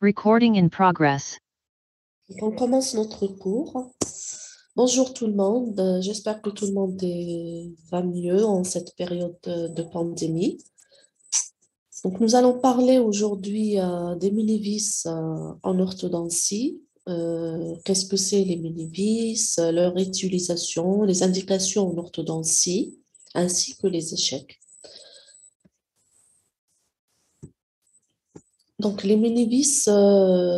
Recording in progress. On commence notre cours. Bonjour tout le monde, j'espère que tout le monde va mieux en cette période de pandémie. Donc nous allons parler aujourd'hui des mini-vis en orthodontie. Qu'est-ce que c'est les mini-vis, leur utilisation, les indications en orthodontie, ainsi que les échecs. Donc, les mini-vis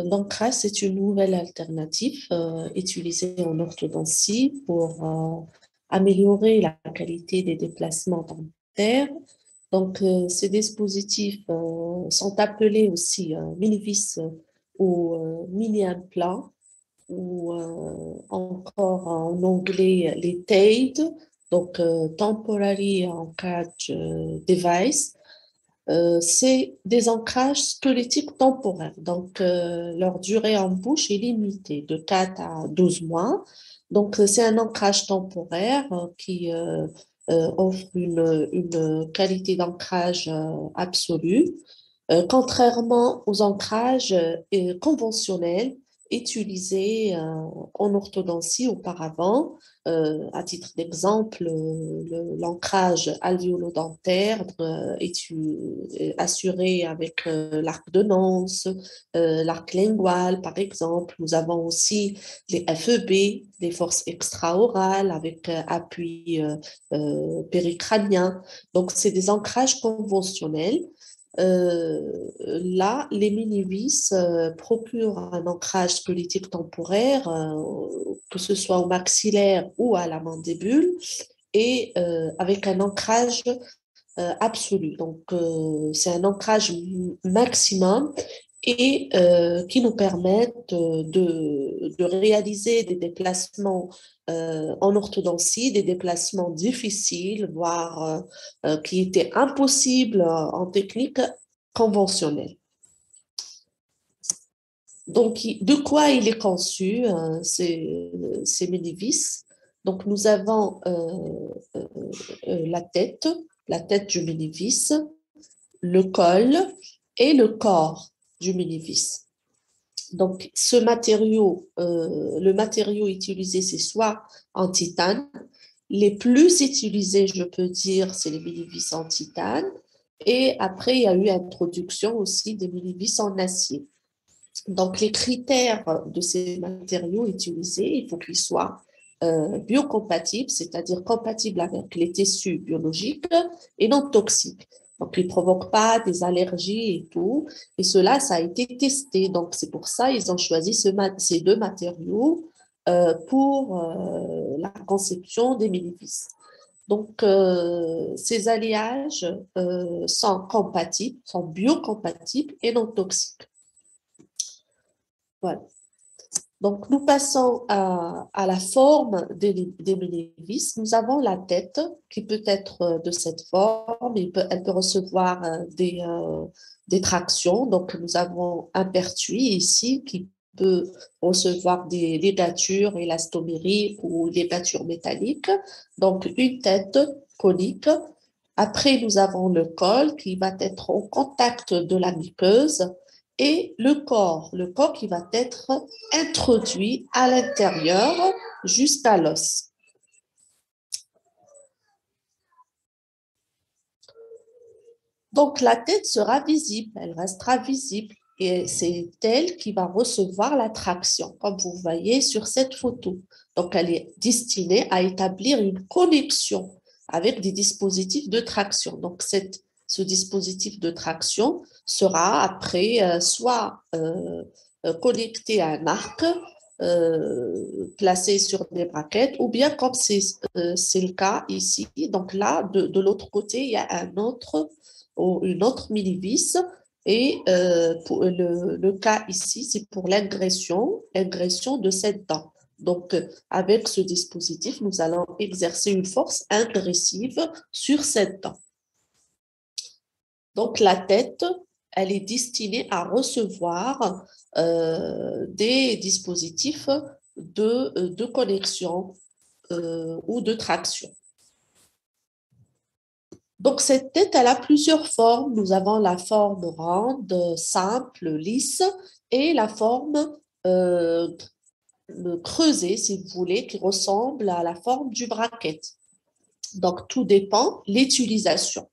d'ancrage, c'est une nouvelle alternative utilisée en orthodontie pour améliorer la qualité des déplacements dentaires. Donc, ces dispositifs sont appelés aussi mini-vis ou mini-implants ou encore en anglais les TAID, donc Temporary Anchorage Device. C'est des ancrages squelettiques temporaires. Donc, leur durée en bouche est limitée de 4 à 12 mois. Donc, c'est un ancrage temporaire qui offre une qualité d'ancrage absolue, contrairement aux ancrages conventionnels utilisés en orthodontie auparavant. À titre d'exemple, l'ancrage alvéolo-dentaire est assuré avec l'arc de Nance, l'arc lingual, par exemple. Nous avons aussi les FEB, les forces extra-orales avec appui péricrânien. Donc, c'est des ancrages conventionnels. Là, les mini-vis procurent un ancrage squelettique temporaire, que ce soit au maxillaire ou à la mandibule, et avec un ancrage absolu. Donc, c'est un ancrage maximum et qui nous permettent de réaliser des déplacements en orthodontie, des déplacements difficiles, voire qui étaient impossibles en technique conventionnelle. Donc, de quoi il est conçu, ces mini-vis? Donc, nous avons la tête du mini-vis, le col et le corps du mini-vis. Donc, ce matériau, le matériau utilisé, c'est soit en titane. Les plus utilisés, je peux dire, c'est les mini-vis en titane. Et après, il y a eu introduction aussi des mini-vis en acier. Donc, les critères de ces matériaux utilisés, il faut qu'ils soient biocompatibles, c'est-à-dire compatibles avec les tissus biologiques et non toxiques. Donc, ils ne provoquent pas des allergies et tout. Et cela, ça a été testé. Donc, c'est pour ça qu'ils ont choisi ces deux matériaux pour la conception des mini-vis. Donc, ces alliages sont compatibles, sont biocompatibles et non toxiques. Voilà. Donc, nous passons à la forme des mini-vis. Nous avons la tête qui peut être de cette forme. Elle peut recevoir des tractions. Donc, nous avons un pertuis ici qui peut recevoir des ligatures élastomériques ou ligatures métalliques. Donc, une tête conique. Après, nous avons le col qui va être au contact de la muqueuse et le corps qui va être introduit à l'intérieur jusqu'à l'os. Donc, la tête sera visible, elle restera visible et c'est elle qui va recevoir la traction, comme vous voyez sur cette photo. Donc, elle est destinée à établir une connexion avec des dispositifs de traction. Donc, ce dispositif de traction sera après soit connecté à un arc placé sur des braquettes, ou bien comme c'est le cas ici. Donc là, de l'autre côté, il y a une autre mini-vis. Et pour le cas ici, c'est pour l'ingression de cette dent. Donc, avec ce dispositif, nous allons exercer une force ingressive sur cette dent. Donc, la tête, elle est destinée à recevoir des dispositifs de connexion ou de traction. Donc, cette tête, elle a plusieurs formes. Nous avons la forme ronde, simple, lisse, et la forme euh, creusée, si vous voulez, qui ressemble à la forme du bracket. Donc, tout dépend de l'utilisation.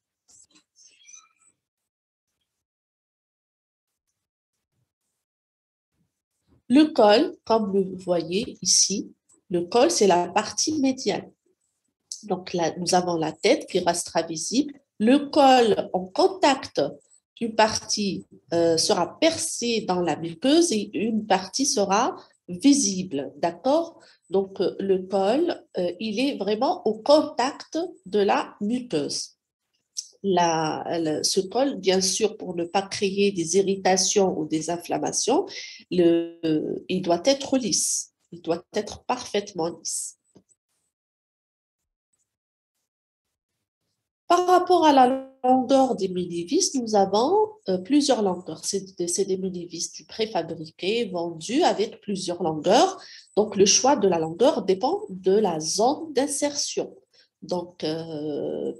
Le col, comme vous voyez ici, le col, c'est la partie médiane. Donc là, nous avons la tête qui restera visible. Le col en contact, une partie sera percée dans la muqueuse et une partie sera visible. D'accord? Donc le col, il est vraiment au contact de la muqueuse. Ce col, bien sûr, pour ne pas créer des irritations ou des inflammations, il doit être lisse. Il doit être parfaitement lisse. Par rapport à la longueur des mini-vis, nous avons plusieurs longueurs. C'est des mini-vis du préfabriqué, vendus avec plusieurs longueurs. Donc, le choix de la longueur dépend de la zone d'insertion. Donc,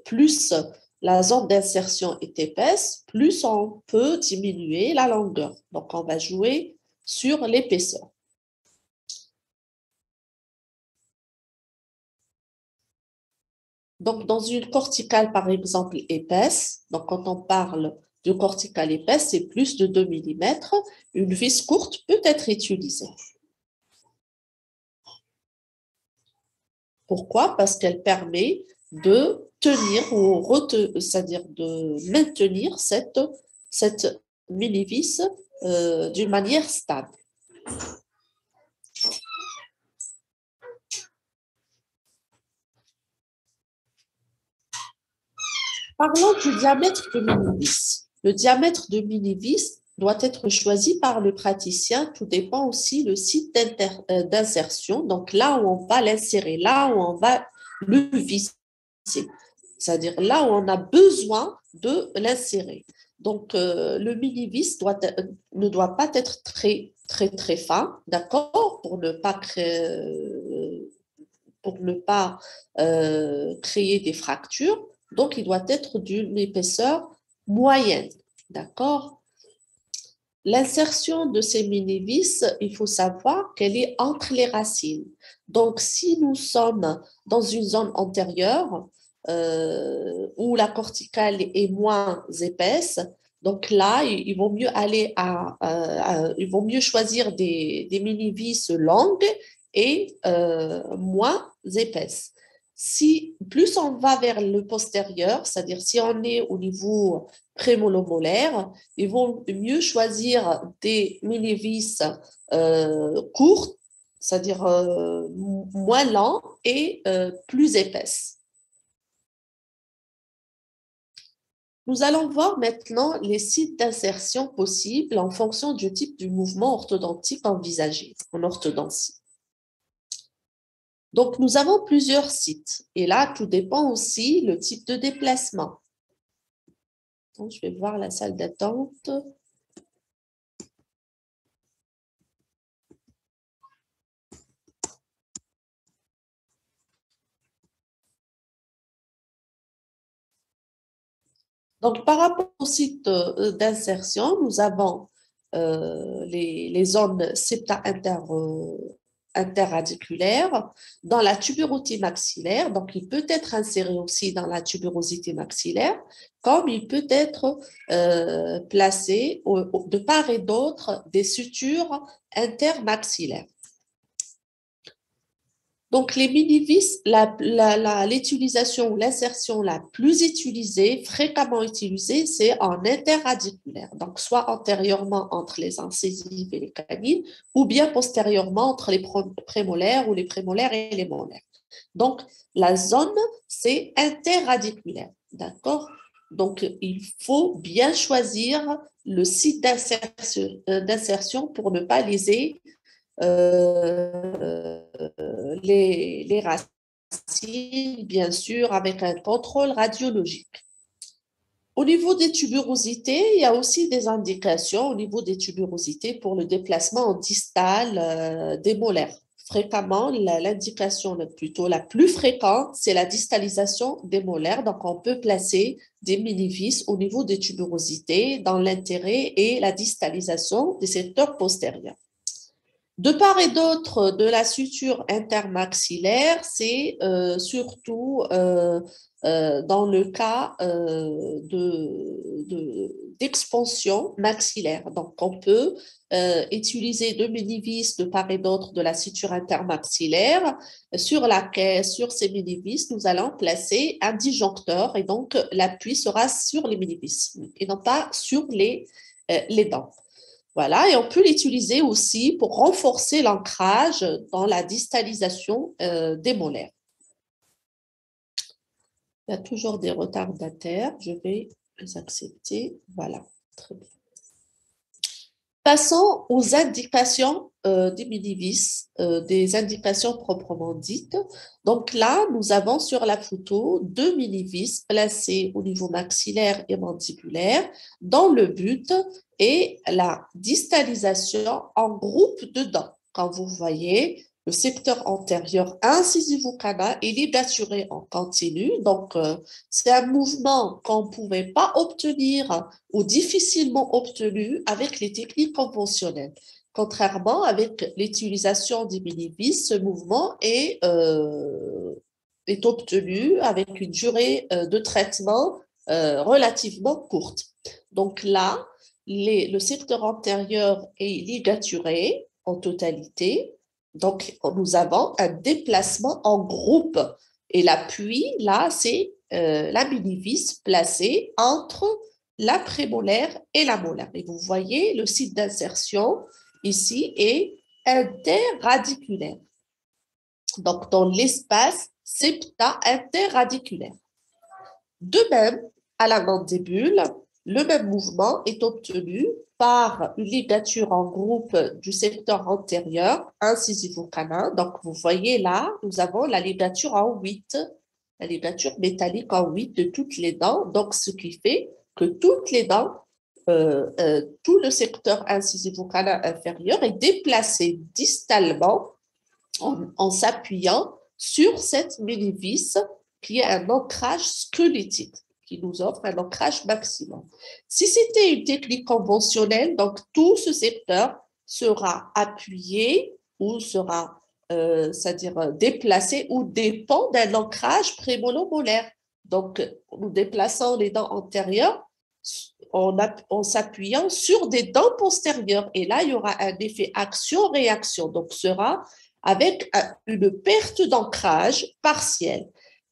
plus la zone d'insertion est épaisse, plus on peut diminuer la longueur. Donc, on va jouer sur l'épaisseur. Donc, dans une corticale, par exemple, épaisse, donc quand on parle de corticale épaisse, c'est plus de 2 mm, une vis courte peut être utilisée. Pourquoi? Parce qu'elle permet de tenir c'est-à-dire de maintenir cette mini-vis d'une manière stable. Parlons du diamètre de mini-vis. Le diamètre de mini-vis doit être choisi par le praticien. Tout dépend aussi du site d'insertion. Donc là où on va l'insérer, là où on va le visser. C'est-à-dire là où on a besoin de l'insérer. Donc le mini-vis ne doit pas être très, très, très fin, d'accord, pour ne pas créer des fractures. Donc, il doit être d'une épaisseur moyenne. D'accord? L'insertion de ces mini-vis, il faut savoir qu'elle est entre les racines. Donc, si nous sommes dans une zone antérieure où la corticale est moins épaisse, donc là, il vaut mieux il vaut mieux choisir des mini-vis longues et moins épaisses. Si plus on va vers le postérieur, c'est-à-dire si on est au niveau prémolomolaire, il vaut mieux choisir des mini-vis courtes, c'est-à-dire moins lents et plus épaisses. Nous allons voir maintenant les sites d'insertion possibles en fonction du type du mouvement orthodontique envisagé en orthodontie. Donc, nous avons plusieurs sites et là, tout dépend aussi le type de déplacement. Donc, je vais voir la salle d'attente. Donc, par rapport au site d'insertion, nous avons les zones interradiculaires dans la tuberosité maxillaire. Donc, il peut être inséré aussi dans la tuberosité maxillaire, comme il peut être placé de part et d'autre des sutures intermaxillaires. Donc, les mini-vis, l'utilisation ou l'insertion la plus utilisée, fréquemment utilisée, c'est en interradiculaire. Donc, soit antérieurement entre les incisives et les canines, ou bien postérieurement entre les prémolaires ou les prémolaires et les molaires. Donc, la zone, c'est interradiculaire. D'accord? Donc, il faut bien choisir le site d'insertion pour ne pas léser euh, les racines, bien sûr, avec un contrôle radiologique. Au niveau des tuberosités, il y a aussi des indications au niveau des tuberosités pour le déplacement en distal des molaires. fréquemment, l'indication plutôt la plus fréquente, c'est la distalisation des molaires. Donc, on peut placer des mini-vis au niveau des tuberosités dans l'intérêt et la distalisation des secteurs postérieurs. De part et d'autre de la suture intermaxillaire, c'est surtout dans le cas d'expansion maxillaire. Donc, on peut utiliser deux mini-vis de part et d'autre de la suture intermaxillaire sur laquelle, sur ces mini-vis, nous allons placer un disjoncteur et donc l'appui sera sur les mini-vis et non pas sur les dents. Voilà, et on peut l'utiliser aussi pour renforcer l'ancrage dans la distalisation des molaires. Il y a toujours des retardataires, je vais les accepter. Voilà, très bien. Passons aux indications des mini-vis, des indications proprement dites. Donc là, nous avons sur la photo deux mini-vis placés au niveau maxillaire et mandibulaire dans le but et la distalisation en groupe de dents. Quand vous voyez, le secteur antérieur incisivo-canal est ligaturé en continu. Donc, c'est un mouvement qu'on ne pouvait pas obtenir ou difficilement obtenu avec les techniques conventionnelles. Contrairement avec l'utilisation des mini-vis, ce mouvement est obtenu avec une durée de traitement relativement courte. Donc là, le secteur antérieur est ligaturé en totalité. Donc, nous avons un déplacement en groupe. Et l'appui, là, c'est la mini-vis placée entre la prémolaire et la molaire. Et vous voyez, le site d'insertion ici est interradiculaire. Donc, dans l'espace septa-interradiculaire. De même, à la mandibule, le même mouvement est obtenu par une ligature en groupe du secteur antérieur, incisivo-canin. Donc, vous voyez là, nous avons la ligature en 8, la ligature métallique en 8 de toutes les dents. Donc, ce qui fait que toutes les dents, tout le secteur incisivo-canin inférieur est déplacé distalement en s'appuyant sur cette mini-vis qui est un ancrage squelettique, qui nous offre un ancrage maximum. Si c'était une technique conventionnelle, donc tout ce secteur sera appuyé ou sera, c'est-à-dire déplacé ou dépend d'un ancrage prémolo-molaire. Donc, nous déplaçons les dents antérieures en s'appuyant sur des dents postérieures. Et là, il y aura un effet action-réaction. Donc, sera avec une perte d'ancrage partielle.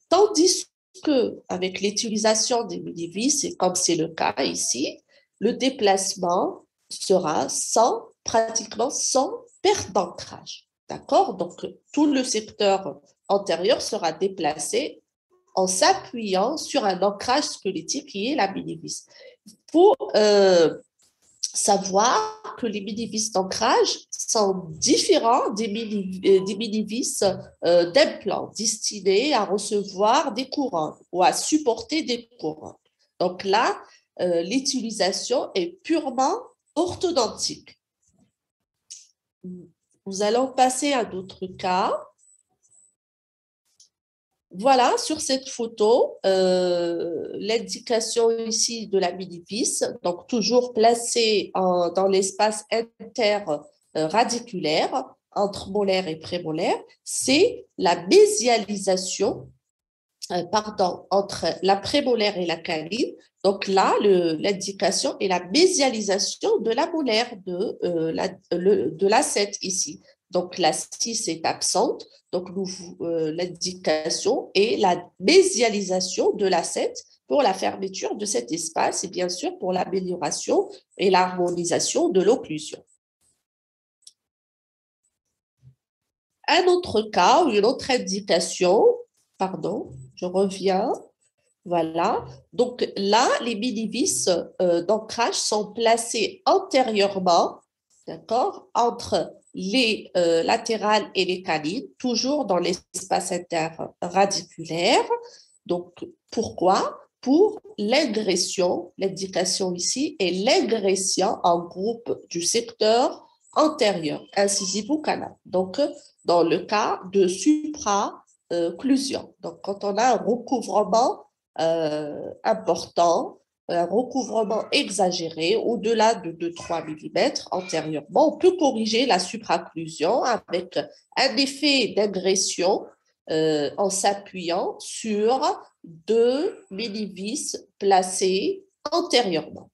Tandis qu'avec l'utilisation des mini-vis, et comme c'est le cas ici, le déplacement sera pratiquement sans perte d'ancrage. D'accord? Donc, tout le secteur antérieur sera déplacé en s'appuyant sur un ancrage squelettique qui est la mini-vis. Il faut savoir que les mini-vis d'ancrage sont différents des mini-vis d'implant destinés à recevoir des courants ou à supporter des courants. Donc là, l'utilisation est purement orthodontique. Nous allons passer à d'autres cas. Voilà, sur cette photo, l'indication ici de la mini-vis, donc toujours placée dans l'espace interradiculaire entre molaire et prémolaire, c'est la mésialisation entre la prémolaire et la canine. Donc là, l'indication est la mésialisation de la molaire de la 7 ici. Donc, la 6 est absente. Donc, l'indication est la mésialisation de la 7 pour la fermeture de cet espace et bien sûr pour l'amélioration et l'harmonisation de l'occlusion. Un autre cas ou une autre indication, pardon, je reviens. Voilà. Donc là, les mini-vis d'ancrage sont placés antérieurement, d'accord, entre les latérales et les canines, toujours dans l'espace interradiculaire. Donc, pourquoi? Pour l'ingression, l'indication ici est l'ingression en groupe du secteur antérieure, incisive ou canal. Donc, dans le cas de supraclusion. Donc, quand on a un recouvrement important, un recouvrement exagéré, au-delà de 2-3 mm antérieurement, on peut corriger la supraclusion avec un effet d'ingression en s'appuyant sur 2 mini-vis placés antérieurement.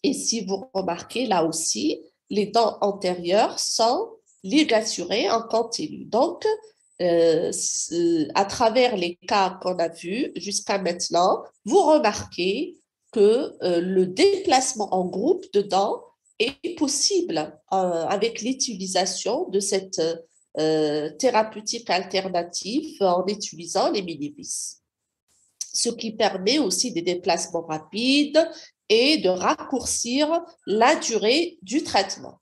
Et si vous remarquez, là aussi, les dents antérieures sont ligaturées en continu. Donc, à travers les cas qu'on a vus jusqu'à maintenant, vous remarquez que le déplacement en groupe de dents est possible avec l'utilisation de cette thérapeutique alternative en utilisant les mini-vis, ce qui permet aussi des déplacements rapides et de raccourcir la durée du traitement.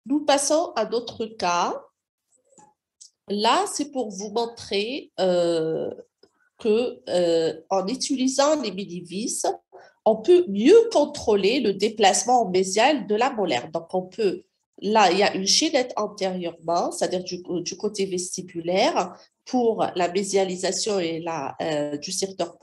Nous passons à d'autres cas. Là, c'est pour vous montrer que en utilisant les mini-vis, on peut mieux contrôler le déplacement mésial de la molaire. Donc, on peut, là, il y a une chaînette antérieurement, c'est-à-dire du côté vestibulaire, pour la mésialisation et du secteur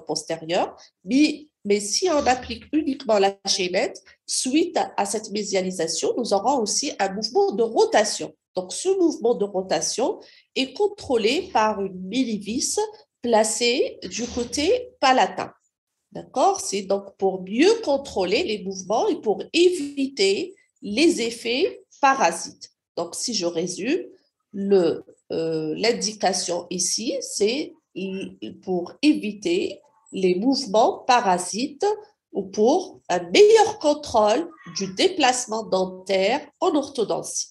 postérieur. Mais si on applique uniquement la chaînette, suite à cette mésialisation, nous aurons aussi un mouvement de rotation. Donc, ce mouvement de rotation est contrôlé par une mini-vis placée du côté palatin. D'accord? C'est donc pour mieux contrôler les mouvements et pour éviter les effets parasites. Donc, si je résume, l'indication ici, c'est pour éviter les mouvements parasites ou pour un meilleur contrôle du déplacement dentaire en orthodontie.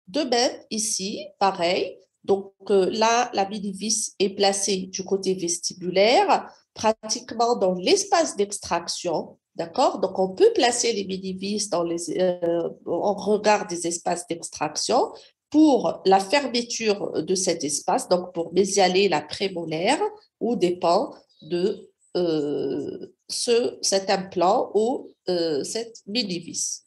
De même, ici, pareil, donc là, la mini-vis est placée du côté vestibulaire, pratiquement dans l'espace d'extraction, d'accord? Donc, on peut placer les mini-vis en regard des espaces d'extraction pour la fermeture de cet espace, donc pour mésialer la prémolaire ou dépend de cet implant ou cette mini-vis.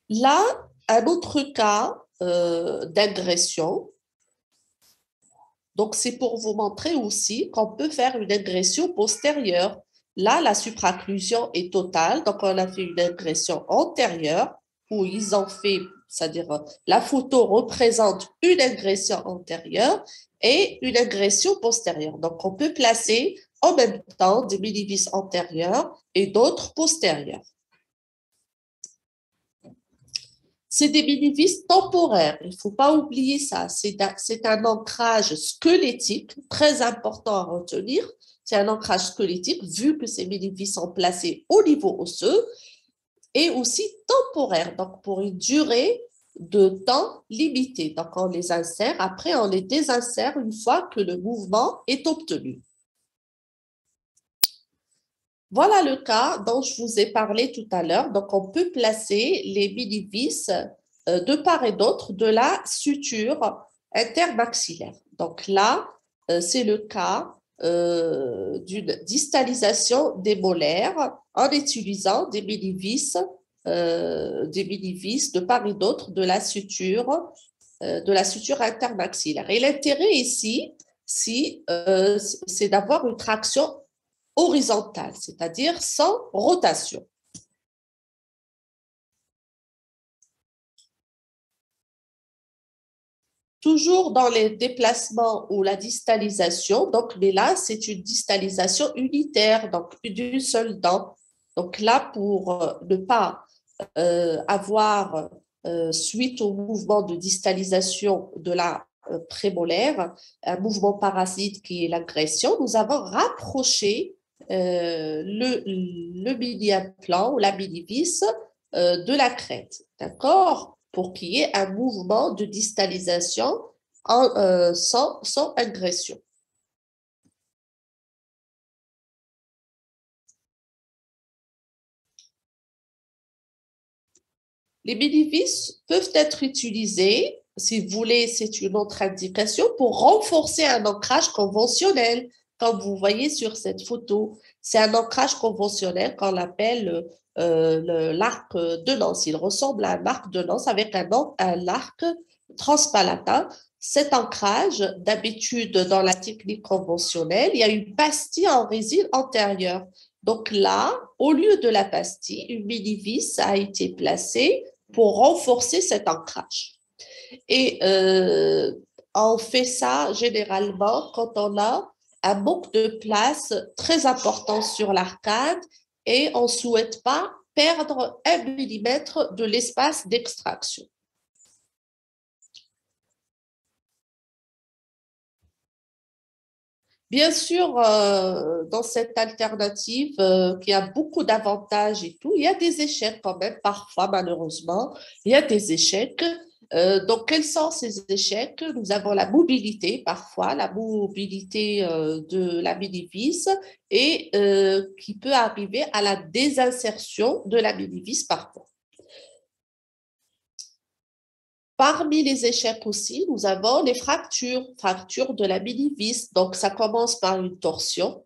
Là, un autre cas d'agression. Donc, c'est pour vous montrer aussi qu'on peut faire une agression postérieure. Là, la supraclusion est totale. Donc, on a fait une agression antérieure où ils ont fait, c'est-à-dire la photo représente une agression antérieure et une agression postérieure. Donc, on peut placer en même temps des mini-vis antérieures et d'autres postérieures. C'est des mini-vis temporaires. Il ne faut pas oublier ça. C'est un ancrage squelettique, très important à retenir. C'est un ancrage squelettique, vu que ces mini-vis sont placés au niveau osseux, et aussi temporaire, donc pour une durée de temps limitée. Donc, on les insère, après on les désinsère une fois que le mouvement est obtenu. Voilà le cas dont je vous ai parlé tout à l'heure. Donc, on peut placer les mini-vis de part et d'autre de la suture intermaxillaire. Donc là, c'est le cas d'une distalisation des molaires en utilisant des mini-vis de part et d'autre de la suture intermaxillaire. Et l'intérêt ici, c'est d'avoir une traction horizontale, c'est-à-dire sans rotation. Toujours dans les déplacements ou la distalisation, donc, mais là, c'est une distalisation unitaire, donc d'une seule dent. Donc là, pour ne pas avoir, suite au mouvement de distalisation de la prémolaire, un mouvement parasite qui est l'agression, nous avons rapproché le mini-implant ou la mini-vis de la crête, d'accord? Pour qu'il y ait un mouvement de distalisation sans agression. Les mini-vis peuvent être utilisés, si vous voulez, c'est une autre indication, pour renforcer un ancrage conventionnel. comme vous voyez sur cette photo. C'est un ancrage conventionnel qu'on appelle l'arc de Nance. Il ressemble à un arc de Nance avec un arc transpalatin. Cet ancrage, d'habitude, dans la technique conventionnelle, il y a une pastille en résine antérieure. Donc là, au lieu de la pastille, une mini-vis a été placée pour renforcer cet ancrage. Et on fait ça généralement quand on a un manque de place très important sur l'arcade et on ne souhaite pas perdre 1 mm de l'espace d'extraction. Bien sûr, dans cette alternative qui a beaucoup d'avantages et tout, il y a des échecs quand même, parfois malheureusement, il y a des échecs. Donc, quels sont ces échecs? Nous avons la mobilité, parfois, la mobilité de la mini-vis et qui peut arriver à la désinsertion de la mini-vis parfois. Parmi les échecs aussi, nous avons les fractures de la mini-vis. Donc, ça commence par une torsion.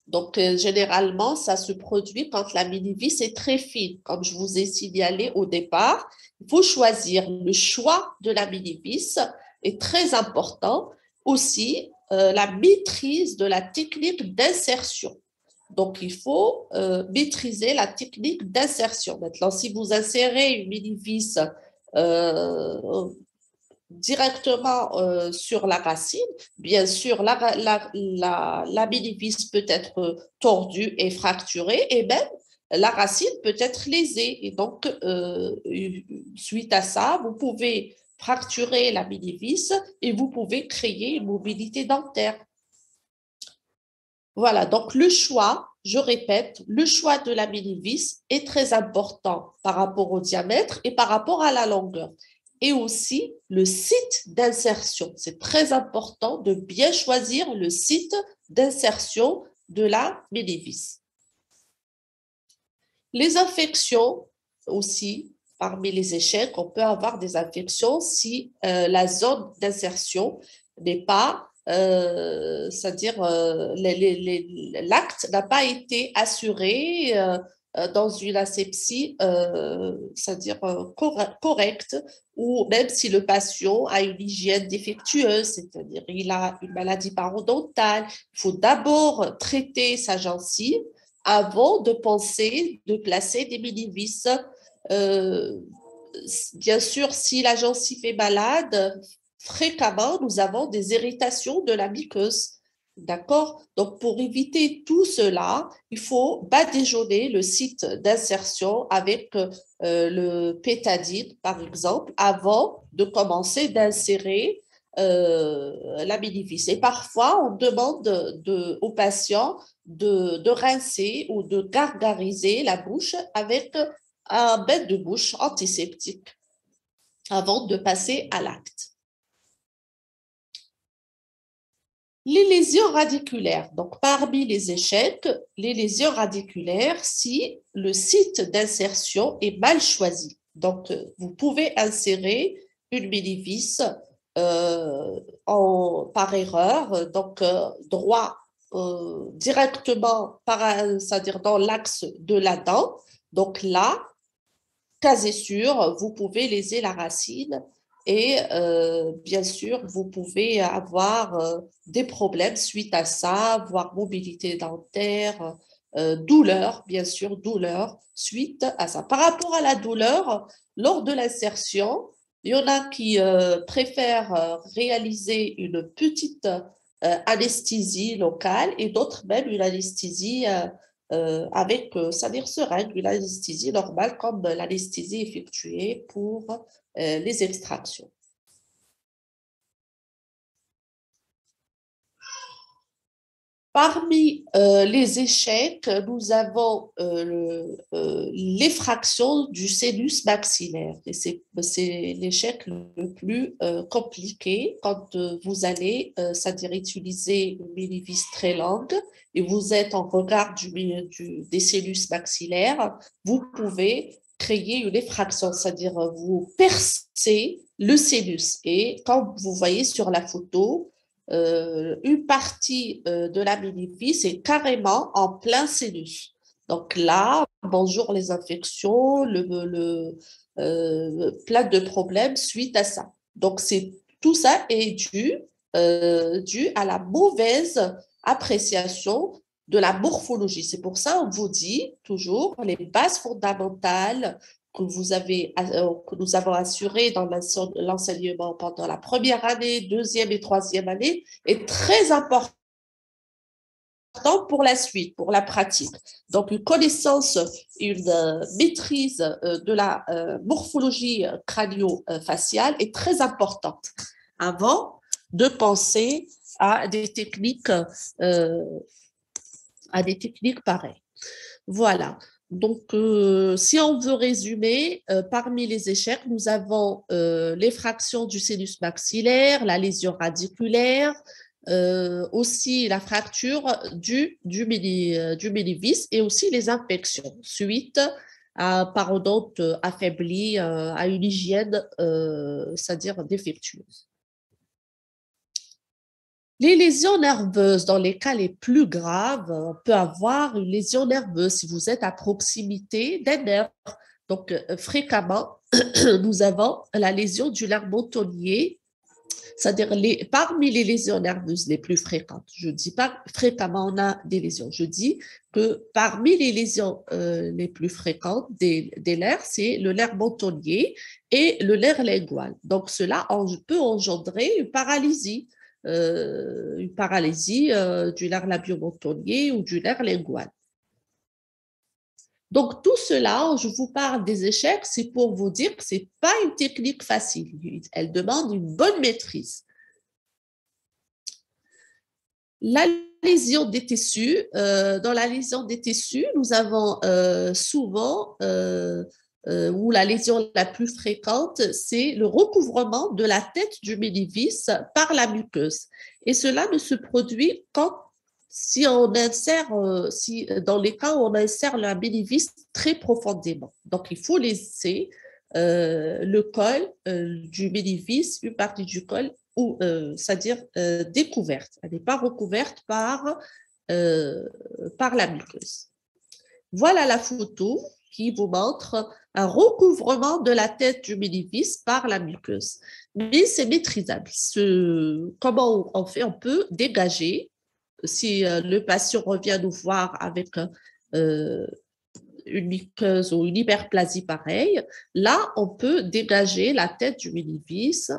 Donc, généralement, ça se produit quand la mini-vis est très fine. Comme je vous ai signalé au départ, il faut choisir. Le choix de la mini-vis est très important. Aussi, la maîtrise de la technique d'insertion. Donc, il faut maîtriser la technique d'insertion. Maintenant, si vous insérez une mini-vis directement sur la racine, bien sûr, la mini-vis peut être tordue et fracturée et même la racine peut être lésée. Et donc, suite à ça, vous pouvez fracturer la mini-vis et vous pouvez créer une mobilité dentaire. Voilà, donc le choix, je répète, le choix de la mini-vis est très important par rapport au diamètre et par rapport à la longueur. Et aussi le site d'insertion. C'est très important de bien choisir le site d'insertion de la mini-vis. Les infections aussi, parmi les échecs, on peut avoir des infections si la zone d'insertion n'est pas c'est-à-dire l'acte n'a pas été assuré dans une asepsie, c'est-à-dire correcte, ou même si le patient a une hygiène défectueuse, c'est-à-dire il a une maladie parodontale, il faut d'abord traiter sa gencive avant de penser de placer des mini-vis. Bien sûr, si la gencive est malade, fréquemment, nous avons des irritations de la muqueuse. D'accord? Donc, pour éviter tout cela, il faut badigeonner le site d'insertion avec le pétadine, par exemple, avant de commencer d'insérer la mini-vis. Et parfois, on demande aux patients de rincer ou de gargariser la bouche avec un bain de bouche antiseptique avant de passer à l'acte. Les lésions radiculaires. Donc, parmi les échecs, les lésions radiculaires, si le site d'insertion est mal choisi. Donc, vous pouvez insérer une mini-vis par erreur, donc droit directement, c'est-à-dire dans l'axe de la dent. Donc là, cas sûr, vous pouvez léser la racine et bien sûr, vous pouvez avoir des problèmes suite à ça, voire mobilité dentaire, douleur, bien sûr, douleur suite à ça. Par rapport à la douleur, lors de l'insertion, il y en a qui préfèrent réaliser une petite anesthésie locale et d'autres même une anesthésie avec, c'est-à-dire seringue, une anesthésie normale comme l'anesthésie effectuée pour les extractions. Parmi les échecs, nous avons l'effraction du sinus maxillaire. Et c'est l'échec le plus compliqué quand vous allez, c'est-à-dire utiliser une mini-vis très longue et vous êtes en regard des sinus maxillaires, vous pouvez créer une effraction, c'est-à-dire vous percez le sinus. Et comme vous voyez sur la photo, une partie de la mini-vis est carrément en plein sinus. Donc là, bonjour les infections, plein de problèmes suite à ça. Donc tout ça est dû à la mauvaise appréciation de la morphologie. C'est pour ça qu'on vous dit toujours les bases fondamentales que nous avons assurées dans l'enseignement pendant la première année, deuxième et troisième année est très important pour la suite, pour la pratique. Donc, une connaissance, une maîtrise de la morphologie crânio-faciale est très importante avant de penser à des techniques pareilles. Voilà. Donc, si on veut résumer, parmi les échecs, nous avons l'effraction du sinus maxillaire, la lésion radiculaire, aussi la fracture du ménivis et aussi les infections suite à parodonte affaibli, à une hygiène, c'est-à-dire défectueuse. Les lésions nerveuses, dans les cas les plus graves, on peut avoir une lésion nerveuse si vous êtes à proximité d'un nerf. Donc, fréquemment, nous avons la lésion du nerf montonnier, c'est-à-dire parmi les lésions nerveuses les plus fréquentes. Je ne dis pas fréquemment on a des lésions. Je dis que parmi les lésions les plus fréquentes des nerfs, c'est le nerf montonnier et le nerf lingual. Donc, cela peut engendrer une paralysie du nerf labio-montonnier ou du nerf lingual. Donc, tout cela, je vous parle des échecs, c'est pour vous dire que ce n'est pas une technique facile. Elle demande une bonne maîtrise. La lésion des tissus, dans la lésion des tissus, nous avons souvent, ou la lésion la plus fréquente, c'est le recouvrement de la tête du ménivis par la muqueuse. Et cela ne se produit qu'en si on insère, dans les cas où on insère la ménivis très profondément. Donc, il faut laisser le col du ménivis, une partie du col, c'est-à-dire découverte. Elle n'est pas recouverte par la muqueuse. Voilà la photo qui vous montre un recouvrement de la tête du ménivis par la muqueuse. Mais c'est maîtrisable. Comment on fait? On peut dégager. Si le patient revient nous voir avec une muqueuse ou une hyperplasie pareille, là, on peut dégager la tête du ménivis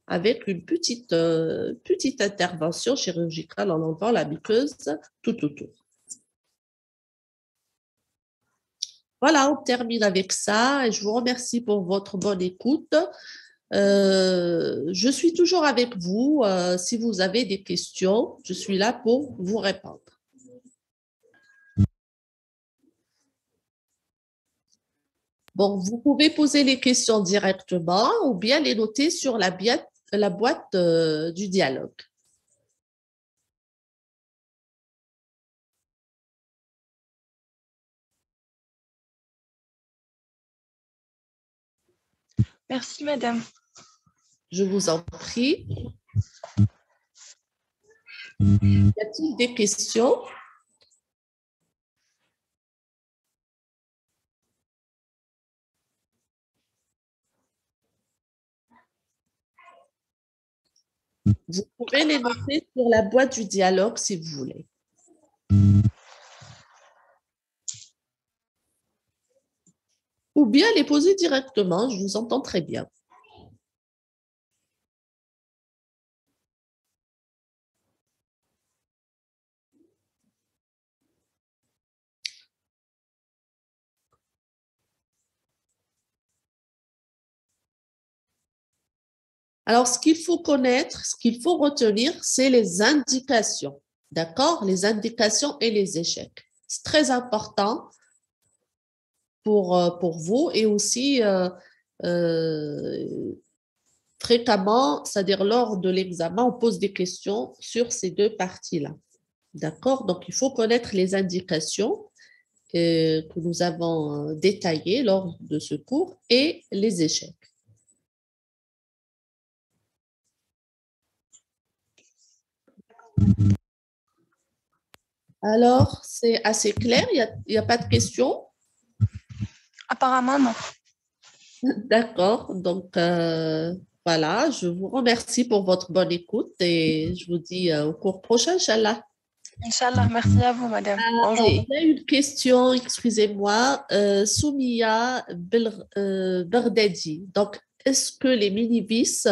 avec une petite intervention chirurgicale en enlevant la muqueuse tout autour. Voilà, on termine avec ça et je vous remercie pour votre bonne écoute. Je suis toujours avec vous. Si vous avez des questions, je suis là pour vous répondre. Bon, vous pouvez poser les questions directement ou bien les noter sur la boîte du dialogue. Merci, madame. Je vous en prie. Y a-t-il des questions? Vous pouvez les noter sur la boîte du dialogue si vous voulez. Ou bien les poser directement, je vous entends très bien. Alors, ce qu'il faut connaître, ce qu'il faut retenir, c'est les indications. D'accord? Les indications et les échecs. C'est très important pour vous et aussi fréquemment, c'est-à-dire lors de l'examen, on pose des questions sur ces deux parties-là. D'accord? Donc, il faut connaître les indications que nous avons détaillées lors de ce cours et les échecs. Alors, c'est assez clair, il n'y a pas de questions? Apparemment, non. D'accord, donc voilà, je vous remercie pour votre bonne écoute et je vous dis au cours prochain, Inch'Allah. Inch'Allah, merci à vous, madame. Bonjour. Il y a une question, excusez-moi, Soumia Berdadi. Donc, est-ce que les mini-vis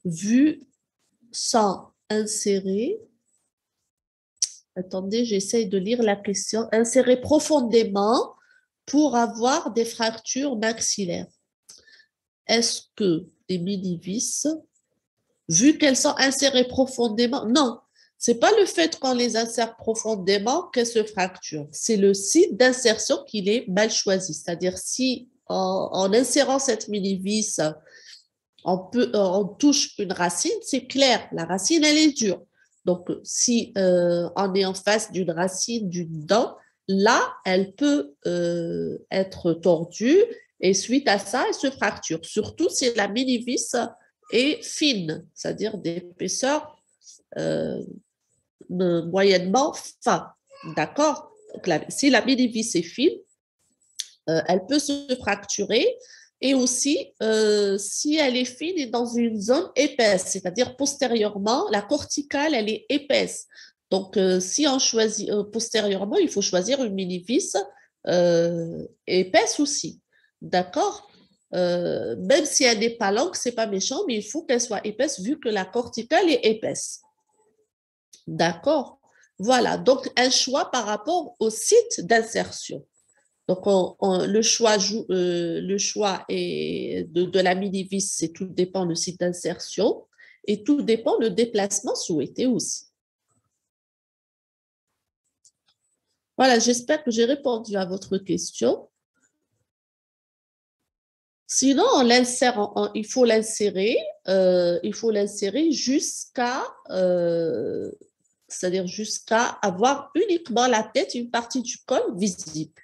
vus sont insérés? Attendez, j'essaye de lire la question. Insérés profondément pour avoir des fractures maxillaires. Est-ce que les mini-vis, vu qu'elles sont insérées profondément, non, c'est pas le fait qu'on les insère profondément qu'elles se fracturent. C'est le site d'insertion qui est mal choisi. C'est-à-dire si en insérant cette mini-vis, on touche une racine, c'est clair, la racine, elle est dure. Donc, si on est en face d'une racine, d'une dent, là, elle peut être tordue et suite à ça, elle se fracture. Surtout si la mini-vis est fine, c'est-à-dire d'épaisseur moyennement fin. D'accord? Si la mini-vis est fine, elle peut se fracturer et aussi si elle est fine et dans une zone épaisse, c'est-à-dire postérieurement, la corticale, elle est épaisse. Donc, si on choisit postérieurement, il faut choisir une mini-vis épaisse aussi. D'accord? Même si elle n'est pas longue, c'est pas méchant, mais il faut qu'elle soit épaisse vu que la corticale est épaisse. D'accord? Voilà, donc un choix par rapport au site d'insertion. Donc, le choix est de la mini-vis, c'est tout dépend du site d'insertion et tout dépend le déplacement souhaité aussi. Voilà, j'espère que j'ai répondu à votre question. Sinon, on l'insère, il faut l'insérer jusqu'à, c'est-à-dire jusqu'à avoir uniquement la tête, une partie du col visible.